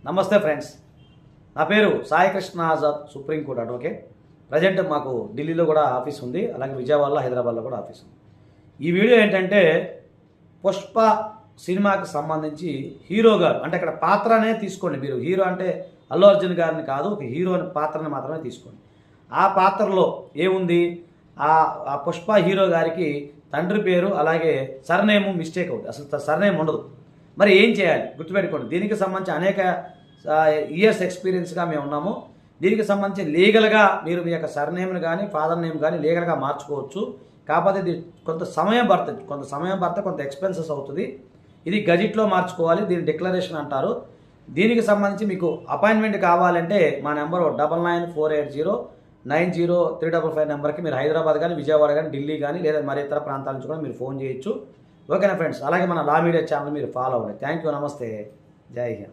నమస్తే ఫ్రెండ్స్, నా పేరు Sai Krishna Azad, supreme court advocate. Present మాకు ఢిల్లీలో కూడా ఆఫీస్ ఉంది, అలాగే విజయవాడలో, హైదరాబాద్లో కూడా ఆఫీస్ ఉంది. ఈ వీడియో ఏంటంటే పుష్ప సినిమాకి సంబంధించి హీరో గారు, అంటే ఇక్కడ పాత్రనే తీసుకోండి. మీరు హీరో అంటే అల్లు అర్జున్ గారిని కాదు, ఒక హీరో పాత్రని మాత్రమే తీసుకోండి. ఆ పాత్రలో ఏముంది, ఆ పుష్ప హీరో గారికి తండ్రి పేరు అలాగే సర్నేము మిస్టేక్ అవుతుంది, అసలు సర్నేమ్ ఉండదు. మరి ఏం చేయాలి గుర్తుపెట్టుకోండి. దీనికి సంబంధించి అనేక ఇయర్స్ ఎక్స్పీరియన్స్గా మేము ఉన్నాము. దీనికి సంబంధించి లీగల్గా మీరు మీ యొక్క సర్నేమ్ని కానీ ఫాదర్ నేమ్ కానీ లీగల్గా మార్చుకోవచ్చు. కాకపోతే ఇది కొంత సమయం పడుతుంది, కొంత ఎక్స్పెన్సెస్ అవుతుంది. ఇది గజిట్లో మార్చుకోవాలి, దీని డిక్లరేషన్ అంటారు. దీనికి సంబంధించి మీకు అపాయింట్మెంట్ కావాలంటే మా నెంబర్ 9948090355 నెంబర్కి మీరు హైదరాబాద్ కానీ, విజయవాడ కానీ, ఢిల్లీ కానీ, లేదా మరి ఇతర ప్రాంతాల నుంచి కూడా మీరు ఫోన్ చేయొచ్చు. ఓకేనా ఫ్రెండ్స్? అలాగే మన లా మీడియా ఛానల్ మీరు ఫాలో అవ్వండి. థ్యాంక్ యూ, నమస్తే, జై హింద్.